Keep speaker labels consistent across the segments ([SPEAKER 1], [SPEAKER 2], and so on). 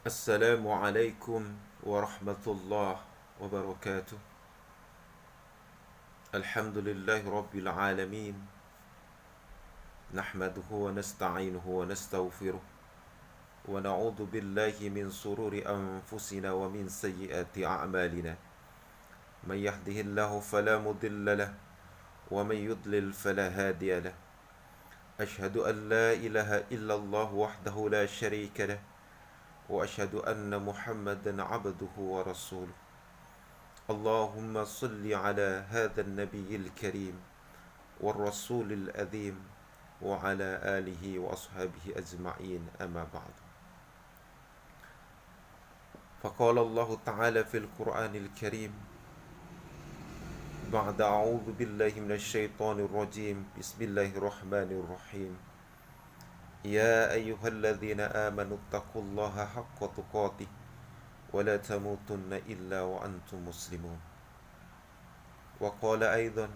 [SPEAKER 1] Assalamualaikum warahmatullahi wabarakatuh. Alhamdulillahi rabbil alamin. Nahmaduhu wa nasta'inuhu wa nastaghfiruh. Wa na'udzu billahi min sururi anfusina wa min sayyiati a'malina. Man yahdihillahu fala mudilla lah wa man yudlil fala hadiya lah. Ashhadu an la ilaha illallah wahdahu la syarika lah wa ashhadu anna Muhammadan 'abduhu wa rasuluh. اللهم صل على هذا النبي الكريم والرسول الأذيم وعلى آله وأصحابه أجمعين أما بعد. فقال الله تعالى في القرآن الكريم بعد أعوذ بالله من الشيطان الرجيم بسم الله الرحمن الرحيم يا أيها الذين آمنوا اتقوا الله حق تقاته ولا تموتن إلا وأنتم مسلمون. وقال أيضا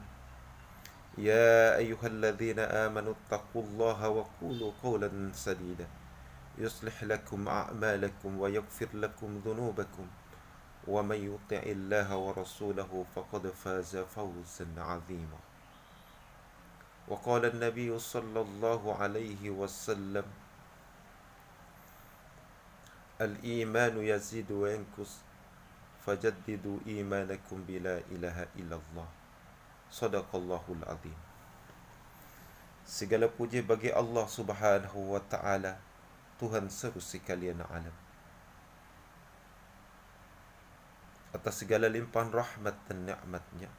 [SPEAKER 1] يا أيها الذين آمنوا اتقوا الله وقولوا قولا سديدا يصلح لكم أعمالكم ويغفر لكم ذنوبكم ومن يطع الله ورسوله فقد فاز فوزا عظيما. وقال النبي صلى الله عليه وسلم الإيمان يزيد وينقص فجددوا إيمانكم بلا إله إلا الله. Sadaqallahul azim. Segala puji bagi Allah Subhanahu wa taala, Tuhan seru sekalian alam. Atas segala limpahan rahmat dan nikmat-Nya.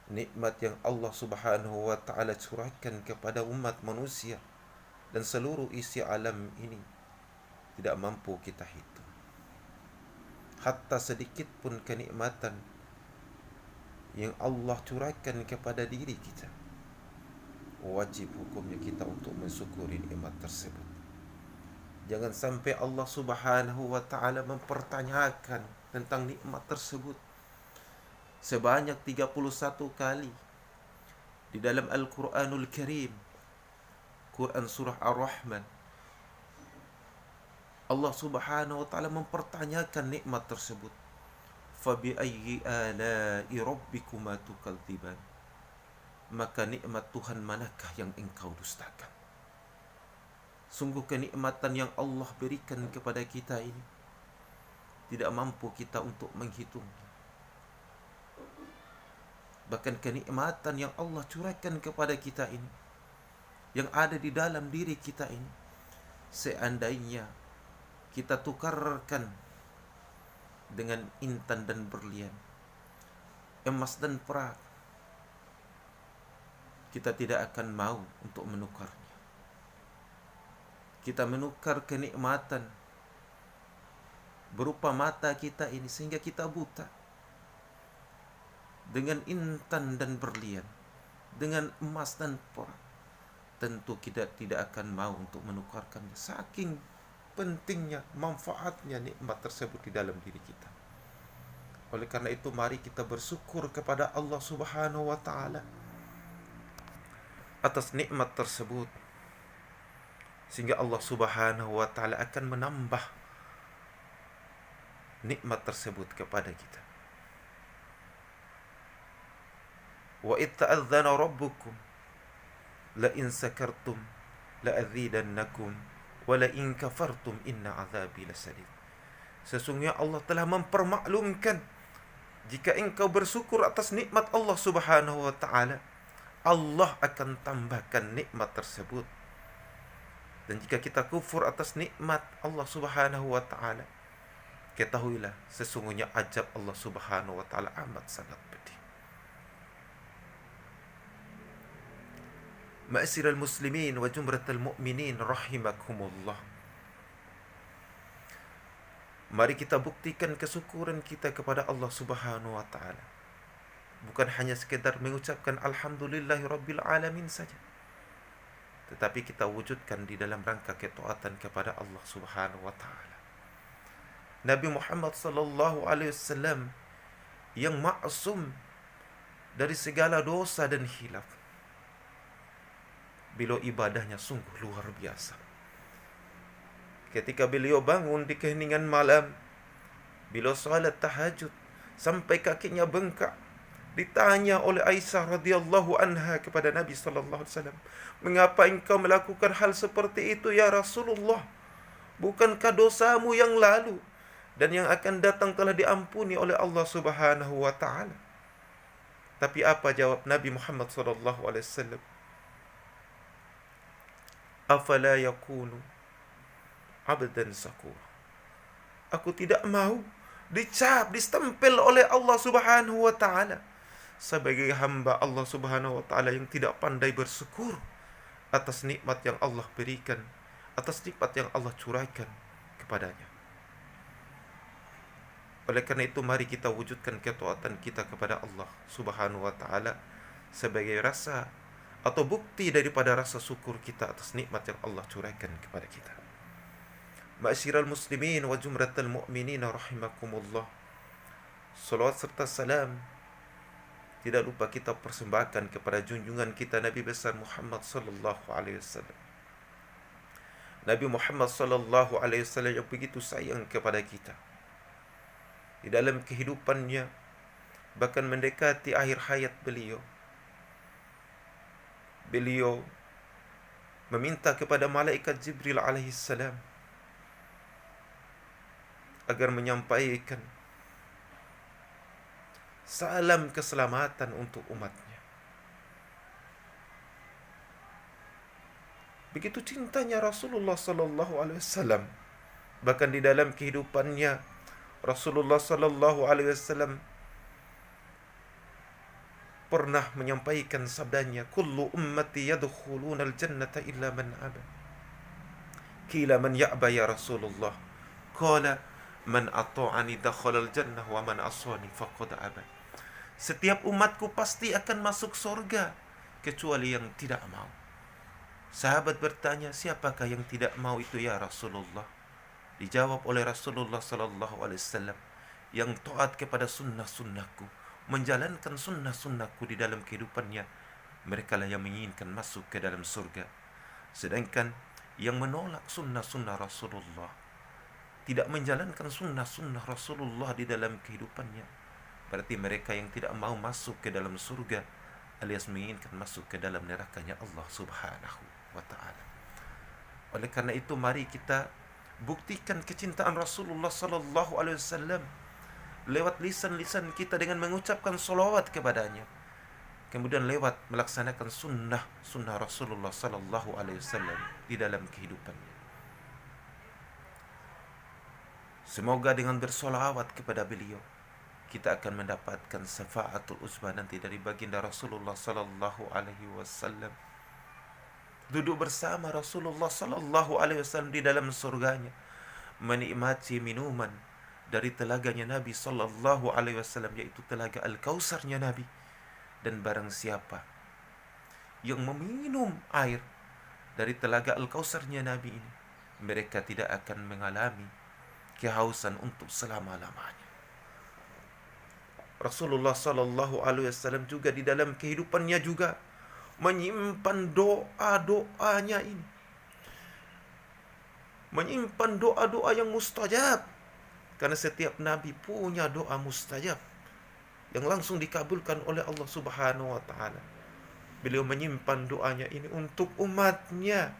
[SPEAKER 1] Nikmat yang Allah Subhanahu wa taala curahkan kepada umat manusia dan seluruh isi alam ini tidak mampu kita hitung. Hatta sedikit pun kenikmatan yang Allah curahkan kepada diri kita, wajib hukumnya kita untuk mensyukuri nikmat tersebut. Jangan sampai Allah Subhanahu wa taala mempertanyakan tentang nikmat tersebut sebanyak 31 kali di dalam Al-Qur'anul Karim, Quran surah Ar-Rahman. Allah Subhanahu wa taala mempertanyakan nikmat tersebut. Fabi ayyi ala'i rabbikuma tukadziban. Maka nikmat Tuhan manakah yang engkau dustakan? Sungguh kenikmatan yang Allah berikan kepada kita ini tidak mampu kita untuk menghitungnya. Bahkan kenikmatan yang Allah curahkan kepada kita ini, yang ada di dalam diri kita ini, seandainya kita tukarkan dengan intan dan berlian, emas dan perak, kita tidak akan mau untuk menukarnya. Kita menukar kenikmatan berupa mata kita ini sehingga kita buta dengan intan dan berlian, dengan emas dan perak. Tentu kita tidak akan mau untuk menukarkannya, saking pentingnya, manfaatnya nikmat tersebut di dalam diri kita. Oleh karena itu, mari kita bersyukur kepada Allah Subhanahu wa taala atas nikmat tersebut, sehingga Allah Subhanahu wa taala akan menambah nikmat tersebut kepada kita. Wa idh ta'adzana rabbukum la in sakartum la azidannakum wala in kafartum inna azabi lasadid. Sesungguhnya Allah telah mempermaklumkan, jika engkau bersyukur atas nikmat Allah Subhanahu wa taala, Allah akan tambahkan nikmat tersebut. Dan jika kita kufur atas nikmat Allah Subhanahu wa taala, ketahuilah sesungguhnya azab Allah Subhanahu wa taala amat sangat pedih. Ma'asyiral muslimin wa jumratal mu'minin rahimakumullah. Mari kita buktikan kesyukuran kita kepada Allah Subhanahu wa taala. Bukan hanya sekedar mengucapkan alhamdulillahi rabbil alamin saja, tetapi kita wujudkan di dalam rangka ketaatan kepada Allah Subhanahu wa taala. Nabi Muhammad sallallahu alaihi wasallam yang maksum dari segala dosa dan khilaf, beliau ibadahnya sungguh luar biasa. Ketika beliau bangun di keheningan malam, beliau salat tahajud sampai kakinya bengkak. Ditanya oleh Aisyah radhiyallahu anha kepada Nabi sallallahu alaihi wasallam, "Mengapa engkau melakukan hal seperti itu ya Rasulullah? Bukankah dosamu yang lalu dan yang akan datang telah diampuni oleh Allah Subhanahu wa taala?" Tapi apa jawab Nabi Muhammad sallallahu alaihi wasallam? "Afala yakunu abdan sakura." Aku tidak mau dicap, distempel oleh Allah Subhanahu wa taala sebagai hamba Allah Subhanahu wa taala yang tidak pandai bersyukur atas nikmat yang Allah berikan, atas nikmat yang Allah curahkan kepadanya. Oleh karena itu mari kita wujudkan ketaatan kita kepada Allah Subhanahu wa taala sebagai rasa atau bukti daripada rasa syukur kita atas nikmat yang Allah curahkan kepada kita. Ma'asyiral muslimin wa jumratal mu'minin rahimakumullah. Salawat serta salam tidak lupa kita persembahkan kepada junjungan kita Nabi besar Muhammad sallallahu alaihi wasallam. Nabi Muhammad sallallahu alaihi wasallam yang begitu sayang kepada kita. Di dalam kehidupannya, bahkan mendekati akhir hayat beliau, beliau meminta kepada malaikat Jibril alaihi salam agar menyampaikan salam keselamatan untuk umatnya. Begitu cintanya Rasulullah sallallahu alaihi wasallam. Bahkan di dalam kehidupannya Rasulullah sallallahu alaihi wasallam pernah menyampaikan sabdanya, "Kullu ummati yadkhuluna al-jannata illa man aba." Qila man ya'ba ya Rasulullah? Qala man ata'ani dakhala al-jannah wa man asani faqad aba. Setiap umatku pasti akan masuk surga kecuali yang tidak mau. Sahabat bertanya, siapakah yang tidak mau itu ya Rasulullah? Dijawab oleh Rasulullah sallallahu alaihi wasallam, yang taat kepada sunnah-sunnahku, menjalankan sunnah-sunnahku di dalam kehidupannya, mereka lah yang menginginkan masuk ke dalam surga. Sedangkan yang menolak sunnah-sunnah Rasulullah, tidak menjalankan sunnah-sunnah Rasulullah di dalam kehidupannya, berarti mereka yang tidak mau masuk ke dalam surga alias menginginkan masuk ke dalam nerakanya Allah Subhanahu wa ta'ala. Oleh karena itu mari kita buktikan kecintaan Rasulullah sallallahu alaihi wasallam lewat lisan-lisan kita dengan mengucapkan salawat kepadanya, kemudian lewat melaksanakan sunnah Rasulullah sallallahu alaihi wasallam di dalam kehidupannya. Semoga dengan bersolawat kepada beliau kita akan mendapatkan syafaatul uzma nanti dari baginda Rasulullah sallallahu alaihi wasallam. Duduk bersama Rasulullah sallallahu alaihi wasallam di dalam surganya, menikmati minuman dari telaganya Nabi sallallahu alaihi wasallam, yaitu telaga Al-Kautsarnya Nabi. Dan barang siapa yang meminum air dari telaga Al-Kautsarnya Nabi ini, mereka tidak akan mengalami kehausan untuk selama-lamanya. Rasulullah sallallahu alaihi wasallam juga di dalam kehidupannya juga menyimpan doa-doanya ini. Menyimpan doa-doa yang mustajab. Karena setiap nabi punya doa mustajab yang langsung dikabulkan oleh Allah Subhanahu wa taala. Beliau menyimpan doanya ini untuk umatnya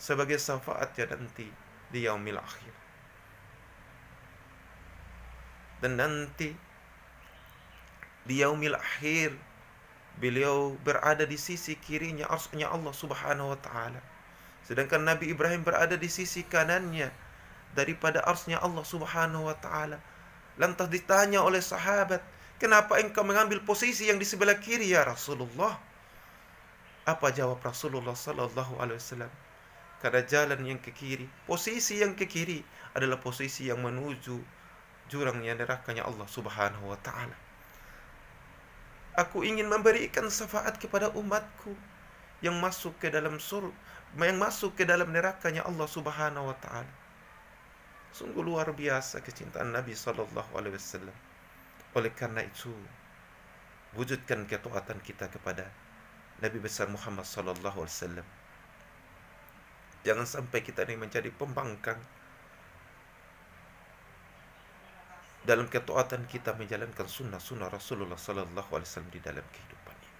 [SPEAKER 1] sebagai syafaatnya nanti di yaumil akhir. Dan nanti di yaumil akhir beliau berada di sisi kirinya arsy-Nya Allah Subhanahu wa taala. Sedangkan Nabi Ibrahim berada di sisi kanannya daripada arsy-Nya Allah Subhanahu wa taala. Lantas ditanya oleh sahabat, "Kenapa engkau mengambil posisi yang di sebelah kiri ya Rasulullah?" Apa jawab Rasulullah sallallahu alaihi wasallam? Karena jalan yang ke kiri, posisi yang ke kiri adalah posisi yang menuju jurangnya nerakanya Allah Subhanahu wa taala. Aku ingin memberikan syafaat kepada umatku yang masuk ke dalam yang masuk ke dalam nerakanya Allah Subhanahu wa taala. Sungguh luar biasa kecintaan Nabi sallallahu alaihi wasallam. Oleh karena itu, wujudkan ketaatan kita kepada Nabi besar Muhammad sallallahu alaihi wasallam. Jangan sampai kita ini menjadi pembangkang dalam ketaatan kita menjalankan sunnah-sunnah Rasulullah sallallahu alaihi wasallam di dalam kehidupan ini.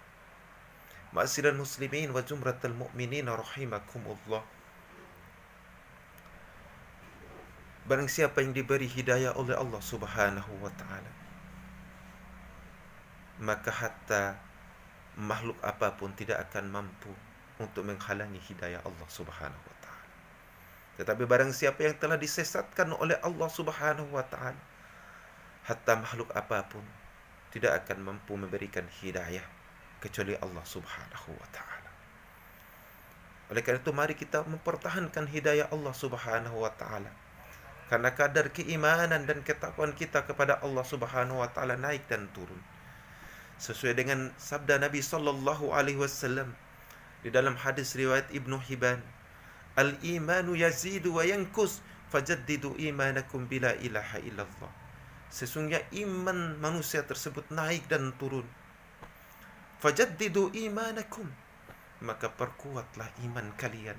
[SPEAKER 1] Ma'asyiral muslimin wa jumratal mu'minin rahimakumullah. Barang siapa yang diberi hidayah oleh Allah Subhanahu wa taala, maka hatta makhluk apapun tidak akan mampu untuk menghalangi hidayah Allah Subhanahu wa taala. Tetapi barang siapa yang telah disesatkan oleh Allah Subhanahu wa taala, hatta makhluk apapun tidak akan mampu memberikan hidayah kecuali Allah Subhanahu wa taala. Oleh karena itu mari kita mempertahankan hidayah Allah Subhanahu wa taala. Karena kadar keimanan dan ketakwaan kita kepada Allah Subhanahu wa taala naik dan turun. Sesuai dengan sabda Nabi sallallahu alaihi wasallam di dalam hadis riwayat Ibnu Hibban, "Al-imanu yazidu wa yankus, fajaddidu imanakum bila ilaha illallah." Sesungguhnya iman manusia tersebut naik dan turun. Fajaddidu imanakum, maka perkuatlah iman kalian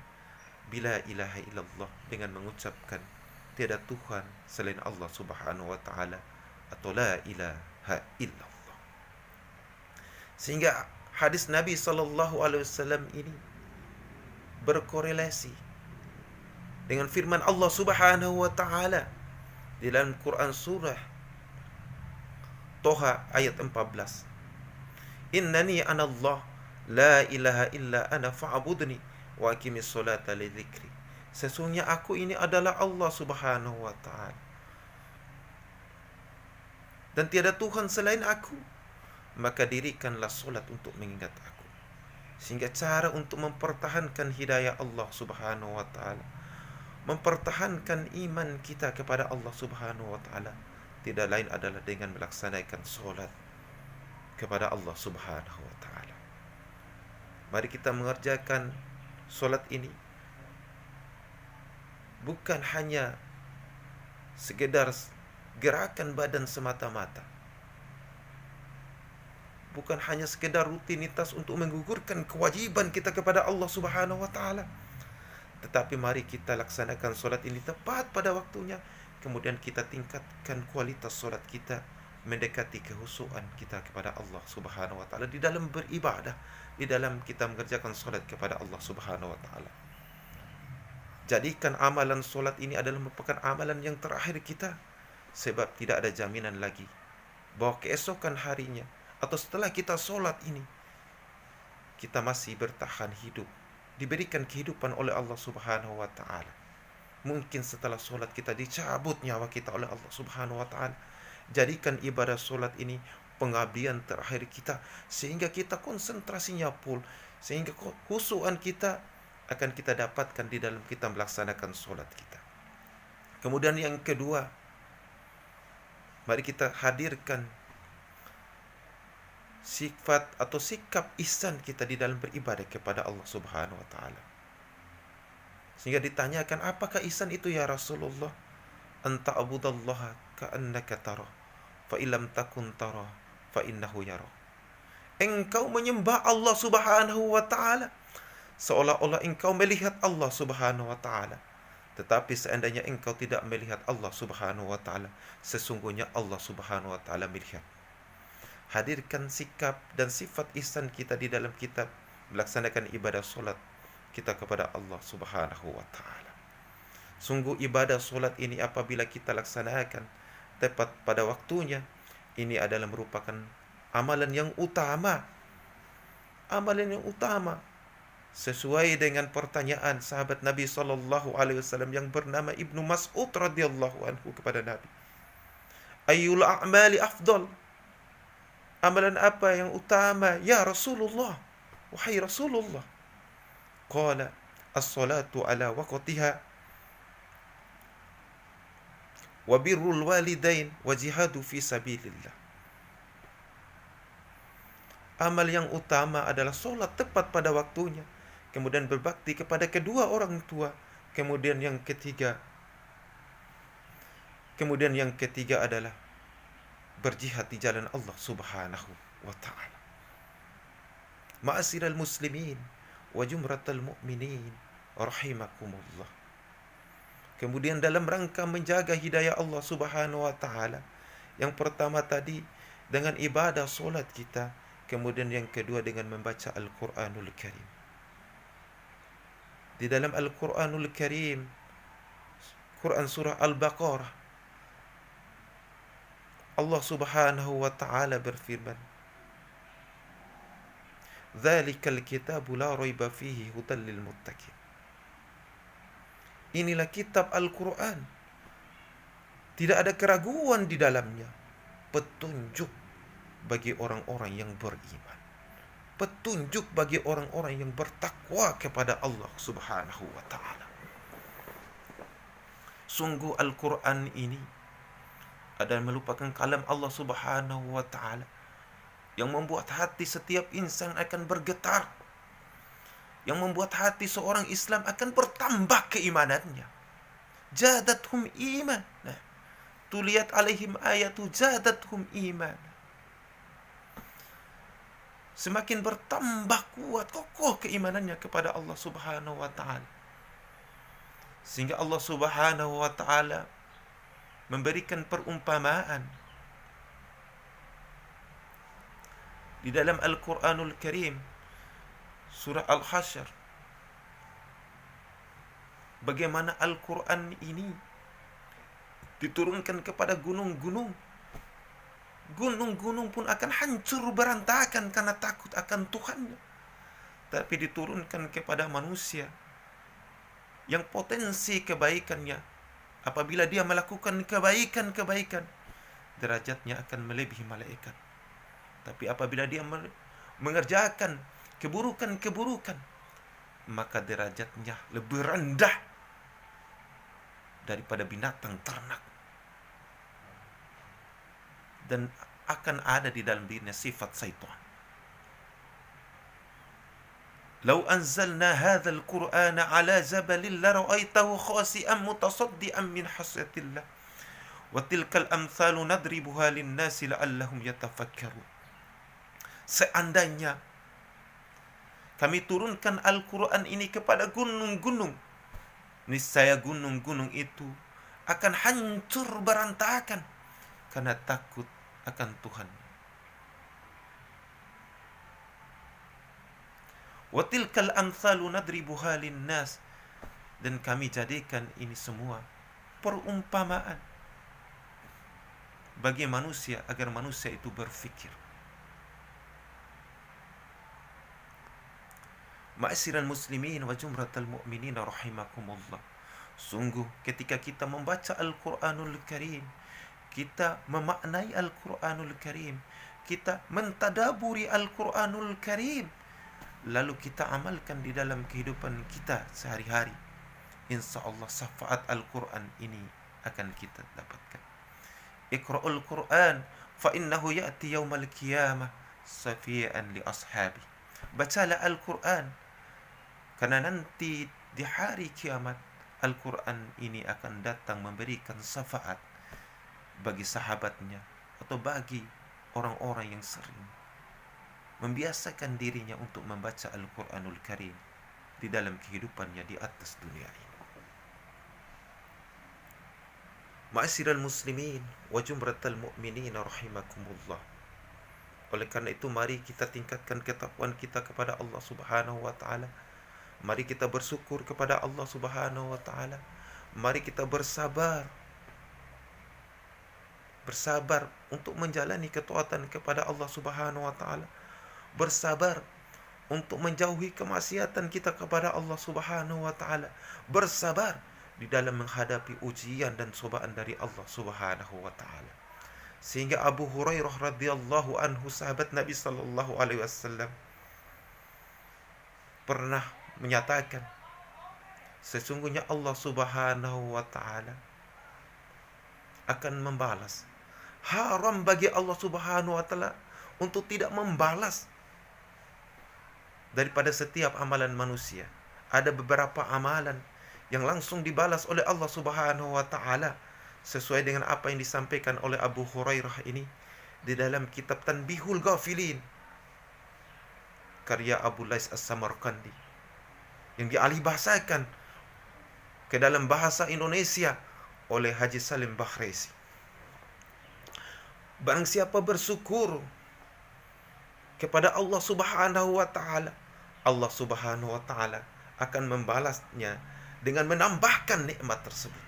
[SPEAKER 1] bila ilaha illallah, dengan mengucapkan tiada Tuhan selain Allah Subhanahu wa taala atau la ilaha illallah. Sehingga hadis Nabi sallallahu alaihi wasallam ini berkorelasi dengan firman Allah Subhanahu wa taala di dalam Quran surah Toha ayat 14. Innani anallah la ilaha illa ana fa'budni wa aqimis salata li dzikri. Sesungguhnya aku ini adalah Allah Subhanahu wa taala, dan tiada Tuhan selain aku, maka dirikanlah solat untuk mengingat aku. Sehingga cara untuk mempertahankan hidayah Allah Subhanahu wa taala, mempertahankan iman kita kepada Allah Subhanahu wa taala, tidak lain adalah dengan melaksanakan solat kepada Allah Subhanahu wa taala. Mari kita mengerjakan solat ini bukan hanya sekedar gerakan badan semata-mata, bukan hanya sekedar rutinitas untuk menggugurkan kewajiban kita kepada Allah Subhanahu wa taala, tetapi mari kita laksanakan solat ini tepat pada waktunya, kemudian kita tingkatkan kualitas solat kita mendekati kehusuan kita kepada Allah Subhanahu wa taala di dalam beribadah, di dalam kita mengerjakan solat kepada Allah Subhanahu wa taala. Jadikan amalan solat ini adalah merupakan amalan yang terakhir kita, sebab tidak ada jaminan lagi bahwa keesokan harinya atau setelah kita solat ini kita masih bertahan hidup, diberikan kehidupan oleh Allah Subhanahu wa taala. Mungkin setelah solat kita dicabut nyawa kita oleh Allah Subhanahu wa taala. Jadikan ibadah solat ini pengabdian terakhir kita, sehingga kita konsentrasinya full, sehingga khusyuan kita akan kita dapatkan di dalam kita melaksanakan solat kita. Kemudian yang kedua, mari kita hadirkan sifat atau sikap ihsan kita di dalam beribadah kepada Allah Subhanahu wa taala. Sehingga ditanyakan, apakah ihsan itu ya Rasulullah? Anta abudallaha ka'annaka tarah, fa illam takun tarah fa innahu yarah. Engkau menyembah Allah Subhanahu wa taala seolah-olah engkau melihat Allah Subhanahu wa taala. Tetapi seandainya engkau tidak melihat Allah Subhanahu wa taala, sesungguhnya Allah Subhanahu wa taala melihat. Hadirkan sikap dan sifat ihsan kita di dalam kita melaksanakan ibadah solat kita kepada Allah Subhanahu wa taala. Sungguh ibadah solat ini apabila kita laksanakan tepat pada waktunya, ini adalah merupakan amalan yang utama. Amalan yang utama sesuai dengan pertanyaan sahabat Nabi sallallahu alaihi wasallam yang bernama Ibnu Mas'ud radhiyallahu anhu kepada Nabi. Ayyul a'mali afdal? Amalan apa yang utama ya Rasulullah? Wahai Rasulullah. Qala as-salatu ala waqtiha wa birrul walidain wa jihadu fi sabilillah. Amal yang utama adalah solat tepat pada waktunya, kemudian berbakti kepada kedua orang tua, kemudian yang ketiga adalah berjihad di jalan Allah Subhanahu wa taala. Ma'asyiral muslimin wa jumratal mu'minin rahimakumullah. Kemudian dalam rangka menjaga hidayah Allah Subhanahu wa taala, yang pertama tadi dengan ibadah solat kita, kemudian yang kedua dengan membaca Al-Quranul Karim. Di dalam Al-Quranul Karim, Quran surah Al-Baqarah, Allah Subhanahu wa taala berfirman, "Dzalikal kitabu la raiba fihi hudal lil muttaqin." Inilah kitab Al-Quran, tidak ada keraguan di dalamnya, petunjuk bagi orang-orang yang beriman, petunjuk bagi orang-orang yang bertakwa kepada Allah Subhanahu wa taala. Sungguh Al-Quran ini adalah merupakan kalam Allah Subhanahu wa taala yang membuat hati setiap insan akan bergetar, yang membuat hati seorang Islam akan bertambah keimanannya. Jadathum iman. Nah, tuliyat alaihim ayatu jadathum iman. Semakin bertambah kuat, kokoh keimanannya kepada Allah Subhanahu wa taala. Sehingga Allah Subhanahu wa taala memberikan perumpamaan di dalam Al-Quranul Karim, surah Al-Hasyr, bagaimana Al-Quran ini diturunkan kepada gunung-gunung. Gunung-gunung pun akan hancur berantakan karena takut akan Tuhannya. Tapi diturunkan kepada manusia yang potensi kebaikannya, apabila dia melakukan kebaikan-kebaikan, derajatnya akan melebihi malaikat. Tapi apabila dia mengerjakan keburukan-keburukan, maka derajatnya lebih rendah daripada binatang ternak. Dan akan ada di dalam dirinya sifat syaitan. Lau anzalna hadzal Qur'ana ala jabalin la ra'aitahu khasi'an mutasaddian min hasyatillah wa tilkal amthalu nadribuha lin-nasi la'allahum yatafakkarun. Seandainya kami turunkan Al-Quran ini kepada gunung-gunung, niscaya gunung-gunung itu akan hancur berantakan karena takut akan Tuhan. Wa tilkal amthalu nadribuha lin-nas, dan kami jadikan ini semua perumpamaan bagi manusia agar manusia itu berfikir. Ma'asyiral muslimin wa jumratal mu'minin rahimakumullah. Sungguh ketika kita membaca Al-Quranul Karim, kita memaknai Al-Quranul Karim, kita mentadaburi Al-Quranul Karim, lalu kita amalkan di dalam kehidupan kita sehari-hari, insya Allah syafaat Al-Quran ini akan kita dapatkan. Iqra'ul Quran fa innahu ya'ti yaumal qiyamah safi'an li ashabi. Bacalah Al-Quran, karena nanti di hari kiamat Al-Quran ini akan datang memberikan syafaat bagi sahabatnya atau bagi orang-orang yang sering membiasakan dirinya untuk membaca Al-Quranul Karim di dalam kehidupannya di atas dunia ini. Ma'asyiral muslimin wa jumratal mu'minin rahimakumullah. Oleh karena itu mari kita tingkatkan ketakwaan kita kepada Allah Subhanahu wa taala. Mari kita bersyukur kepada Allah Subhanahu wa taala. Mari kita bersabar untuk menjalani ketaatan kepada Allah Subhanahu wa taala. Bersabar untuk menjauhi kemaksiatan kita kepada Allah Subhanahu wa taala. Bersabar di dalam menghadapi ujian dan cobaan dari Allah Subhanahu wa taala. Sehingga Abu Hurairah radhiyallahu anhu, sahabat Nabi sallallahu alaihi wasallam, pernah menyatakan, sesungguhnya Allah Subhanahu wa taala akan membalas. Haram bagi Allah Subhanahu wa taala untuk tidak membalas daripada setiap amalan manusia. Ada beberapa amalan yang langsung dibalas oleh Allah Subhanahu wa taala sesuai dengan apa yang disampaikan oleh Abu Hurairah ini di dalam kitab Tanbihul Ghafilin karya Abu Lais As-Samarqandi, yang dialih bahasakan ke dalam bahasa Indonesia oleh Haji Salim Bakhresi. Barang siapa bersyukur kepada Allah Subhanahu wa taala, Allah Subhanahu wa taala akan membalasnya dengan menambahkan nikmat tersebut.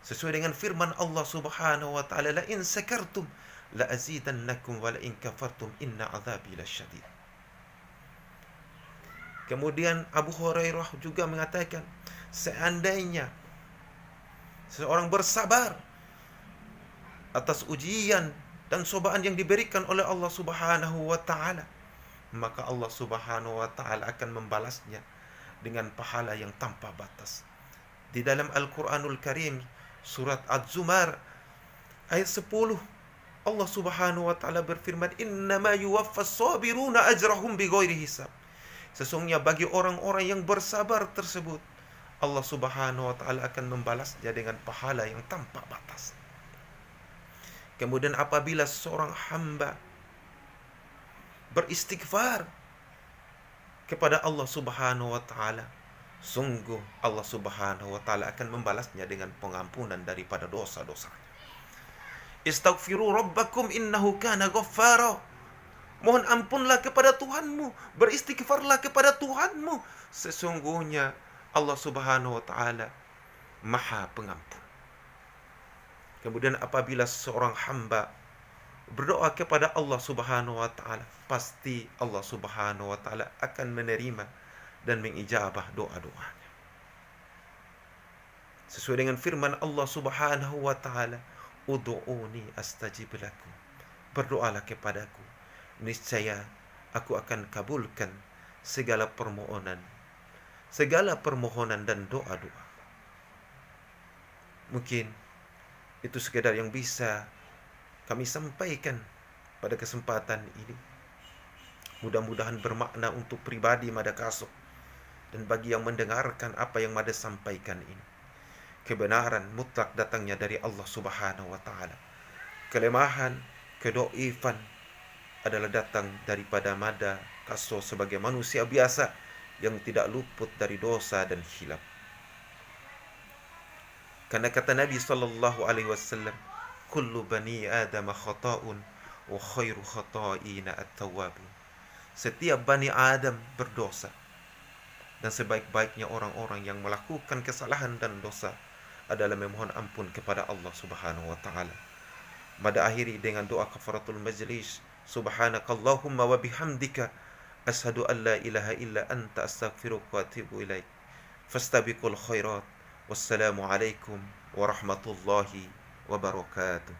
[SPEAKER 1] Sesuai dengan firman Allah Subhanahu wa taala, la in sakartum la azidannakum wa la in kafartum inna azabi lasyadid. Kemudian Abu Hurairah juga mengatakan, seandainya seseorang bersabar atas ujian dan cobaan yang diberikan oleh Allah Subhanahu wa taala, maka Allah Subhanahu wa taala akan membalasnya dengan pahala yang tanpa batas. Di dalam Al-Qur'anul Karim surat Az-Zumar ayat 10, Allah Subhanahu wa taala berfirman, "Innama yuwaffas sabiruna ajrahum bighairi hisab." Sesungguhnya bagi orang-orang yang bersabar tersebut, Allah Subhanahu wa taala akan membalasnya dengan pahala yang tanpa batas. Kemudian apabila seorang hamba beristighfar kepada Allah Subhanahu wa taala, sungguh Allah Subhanahu wa taala akan membalasnya dengan pengampunan daripada dosa-dosanya. Istaghfiru rabbakum innahu kana ghaffara. Mohon ampunlah kepada Tuhanmu, beristighfarlah kepada Tuhanmu, sesungguhnya Allah Subhanahu wa taala Maha Pengampun. Kemudian apabila seorang hamba berdoa kepada Allah Subhanahu wa taala, pasti Allah Subhanahu wa taala akan menerima dan mengijabah doa-doanya. Sesuai dengan firman Allah Subhanahu wa taala, "Ud'uni astajib lakum." Berdoalah kepadaku, niscaya aku akan kabulkan segala permohonan dan doa-doa. Mungkin itu sekedar yang bisa kami sampaikan pada kesempatan ini. Mudah-mudahan bermakna untuk pribadi Mada Kasok dan bagi yang mendengarkan apa yang Mada sampaikan ini. Kebenaran mutlak datangnya dari Allah Subhanahu wa taala. Kelemahan, kedoifan adalah datang daripada Mada Kasok sebagai manusia biasa yang tidak luput dari dosa dan khilaf. Karena kata Nabi sallallahu alaihi wasallam, "Kullu bani Adam khata'un wa khairu khata'ina at-tawwabun." Setiap bani Adam berdosa, dan sebaik-baiknya orang-orang yang melakukan kesalahan dan dosa adalah memohon ampun kepada Allah Subhanahu wa taala. Mada akhiri dengan doa kafaratul majlis. Subhanakallahumma wa bihamdika asyhadu an la ilaha illa anta astaghfiruka wa atubu ilaik. Fastabiqul khairat. Wassalamu alaikum warahmatullahi wabarakatuh.